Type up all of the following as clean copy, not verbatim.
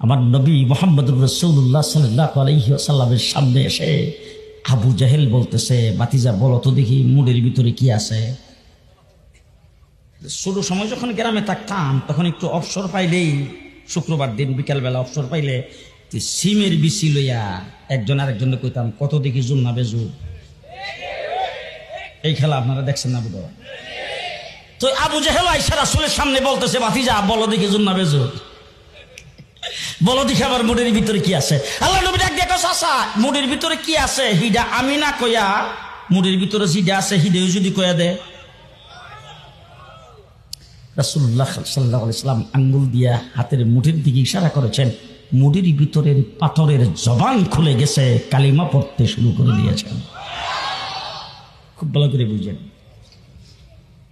আমার নবী মুহাম্মদুর রাসূলুল্লাহ সাল্লাল্লাহু আলাইহি ওয়াসাল্লামের সামনে এসে আবু জাহেল বলতেছে, বাতিজা বলো তো দেখি মুডের ভিতরে কি আছে। ছোট সময় যখন গ্রামে থাকতাম তখন একটু অবসর পাইলেই, শুক্রবার দিন বিকালবেলা অবসর পাইলে সিমের বিচি লইয়া একজন আরেকজনে কইতাম, কত দেখি জুন না বেজু। এই খেলা আপনারা দেখছেন না বুঝো? তো আবু জাহেল আইসা রাসূলের সামনে বলতেছে, বাতিজা বলো দেখি জুন না বেজু, বলো দেখি আমার মুডের ভিতরে কি আছে। আল্লাহ নবী ডাক দেখো, চাচা মুডের ভিতরে কি আছে হিডা আমি না কইয়া, মুডের ভিতরে যেটা আছে হিডেও যদি কইয়া দে। রাসূলুল্লাহ সাল্লাল্লাহু আলাইহি ওয়াসাল্লাম আঙ্গুল দিয়া হাতের মুঠের দিকে ইশারা করেছেন, মুডের ভিতরের পাথরের জবান খুলে গেছে, কালিমা পড়তে শুরু করে দিয়েছেন। খুব ভালো করে বুঝেন।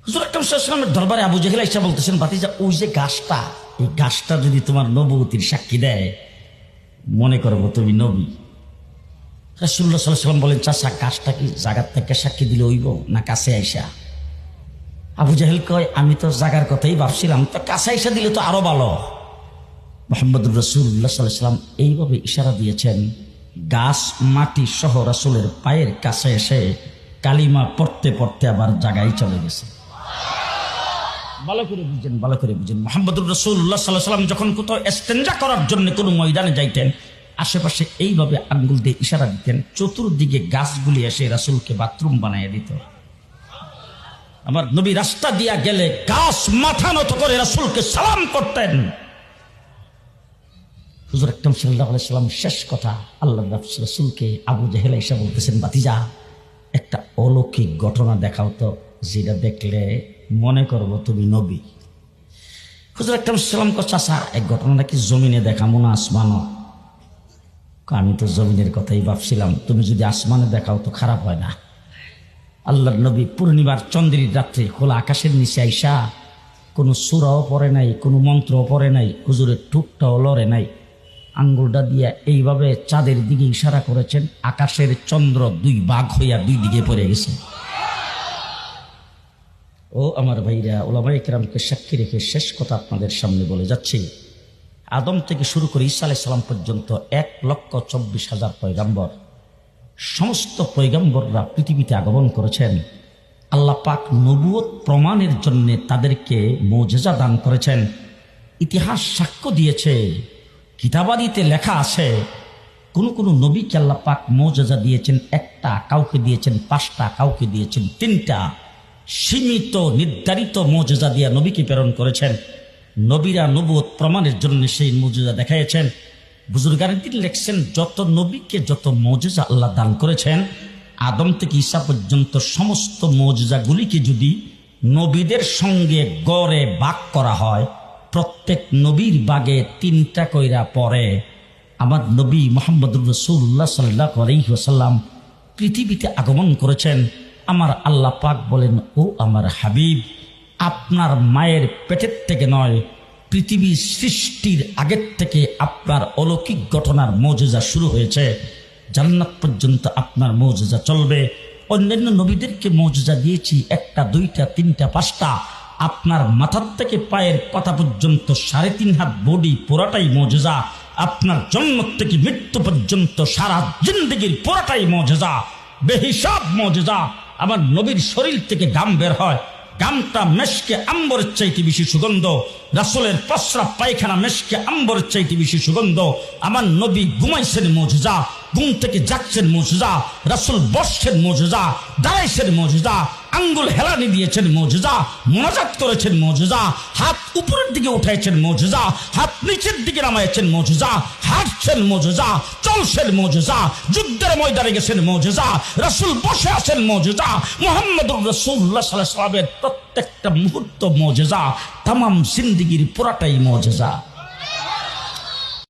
হুজুর আকরাম সাল্লাল্লাহু আলাইহি ওয়াসাল্লামের দরবারে আবু জাহেল আইসা বলতেছেন, ভাতিজা ওই যে গাছটা, এই গাছটা যদি তোমার নবুয়তির সাক্ষী দেয়, মনে করবো তুমি নবী। রাসূলুল্লাহ সাল্লাল্লাহু আলাইহি ওয়াসাল্লাম বলেন, চাচা গাছটা কি জায়গার থেকে সাক্ষী দিলে হইব না কাছে আইসা? আবু জাহেল কয়, আমি তো জাগার কথাই ভাবছিলাম, তো কাছে আইসা দিলে তো আরো ভালো। মুহাম্মদুর রাসূলুল্লাহ সাল্লাল্লাহু আলাইহি ওয়াসাল্লাম এইভাবে ইশারা দিয়েছেন, গাছ মাটি সহ রাসূলের পায়ের কাছে এসে কালিমা পড়তে পড়তে আবার জায়গায় চলে গেছে। ভালো করে বুঝেন, ভালো করে বুঝেন। মুহাম্মদুর রাসূলুল্লাহ সাল্লাল্লাহু আলাইহি ওয়াসাল্লাম যখন কোথাও ইস্তেনজা করার জন্য কোনো ময়দানে যাইতেন, আশেপাশে এইভাবে আঙ্গুল দিয়ে ইশারা দিতেন, চতুর্দিকে গাছগুলি এসে রাসূলকে বাথরুম বানিয়ে দিত। আমার নবী রাস্তা দিয়া গেলে গাছ মাথা নত করে রাসূলকে সালাম করতেন। হুজুর আকরাম সাল্লাল্লাহু আলাইহি ওয়াসাল্লাম শেষ কথা আল্লাহর রাসূলকে আবু জাহেল এসে বলতেছেন, ভাতিজা একটা অলৌকিক ঘটনা দেখাও তো, যেটা দেখলে মনে করবো তুমি নবী। হুজুর আকরাম সাল্লাল্লাহু আলাইহি ওয়াসাল্লাম কয়, চাচা এক ঘটনাটা কি জমিনে দেখাবো না আসমানও? আমি তো জমিনের কথাই ভাবছিলাম, তুমি যদি আসমানে দেখাও তো খারাপ হয় না। আল্লাহর নবী পূর্ণিমার চন্দ্রের রাত্রে খোলা আকাশের নিচে আইসা কোনো সূরাও পড়ে নাই, কোনো মন্ত্রও পড়ে নাই, হুজুরের ঠোঁটটাও লড়ে নাই, আঙ্গুলটা দিয়া এইভাবে চাঁদের দিকে ইশারা করেছেন, আকাশের চন্দ্র দুই ভাগ হইয়া দুই দিকে পড়ে গেছে। ও আমার ভাইরা, উলামায়ে কেরামকে সাক্ষী রেখে শেষ কথা আপনাদের সামনে বলে যাচ্ছি, আদম থেকে শুরু করে ঈসা আলাইহিস সালাম পর্যন্ত 1,24,000 পয়গাম্বর, সমস্ত পয়গাম্বররা পৃথিবীতে আগমন করেছেন। আল্লাহ পাক নবুয়ত প্রমাণের জন্য তাদেরকে মুজিজা দান করেছেন। ইতিহাস সাক্ষ্য দিয়েছে, কিতাবাদিতে লেখা আছে, কোন কোন নবীকে আল্লাহ পাক মুজিজা দিয়েছেন একটা, কাউকে দিয়েছেন 5টা, কাউকে দিয়েছেন 3টা। সীমিত নির্ধারিত মুজিজা দিয়ে নবীকে প্রেরণ করেছেন। নবীরা নবুয়ত প্রমাণের জন্য সেই মুজিজা দেখাইছেন। বুজুর্গানের দিন লেখছেন, যত নবীকে যত মুজিজা আল্লাহ দান করেছেন, আদম থেকে ঈসা পর্যন্ত সমস্ত মুজিজাগুলিকে যদি নবীদের সঙ্গে গড়ে ভাগ করা হয়, প্রত্যেক নবীর ভাগে 3টা কইরা পড়ে। আমার নবী মুহাম্মদুর রাসূলুল্লাহ সাল্লাল্লাহু আলাইহি ওয়াসাল্লাম পৃথিবীতে আগমন করেছেন। আমার আল্লাহ পাক বলেন, ও আমার হাবিব, আপনার মায়ের পেটের থেকে নয়, পৃথিবী সৃষ্টির আগের থেকে আপনার অলৌকিক ঘটনার মুজিজা শুরু হয়েছে, জান্নাত পর্যন্ত আপনার মুজিজা চলবে। অন্যান্য নবীদেরকে মুজিজা দিয়েছি 1টা, 2টা, 3টা, 5টা। আপনার মাথার থেকে পায়ের পাতা পর্যন্ত 3.5 হাত বডি পুরাটাই মুজিজা। আপনার জন্ম থেকে মৃত্যু পর্যন্ত সারা জিন্দেগির পুরাটাই মুজিজা, বেহিসাব মুজিজা। আমার নবীর শরীর থেকে ঘাম বের হয়, গামটা মেশকে আম্বরের চাইতে বেশি সুগন্ধ, রাসূলের প্রস্রাব পায়খানা মেশকে আম্বরের চাইতে বেশি সুগন্ধ। আমার নবী ঘুমাইছেন মুজিজা, ঘুম থেকে জাগছেন মুজিজা, রাসূল বসছেন মুজিজা, দাঁড়াইছেন মুজিজা, আঙ্গুল হেলানি দিয়েছেন মুজিজা, মুনাজাত করেছেন মুজিজা, হাত উপরের দিকে উঠাইছেন মুজিজা, হাত নিচের দিকে নামাইছেন মুজিজা, হাঁটছেন মুজিজা, চলছেন মুজিজা, যুদ্ধের ময়দানে গেছেন মুজিজা, রাসূল বসে আছেন মুজিজা। মুহাম্মদুর রাসূলুল্লাহ সাল্লাল্লাহু আলাইহি ওয়াসাল্লামের প্রত্যেকটা মুহূর্ত মুজিজা, তামাম জিন্দেগির পুরাটাই মুজিজা।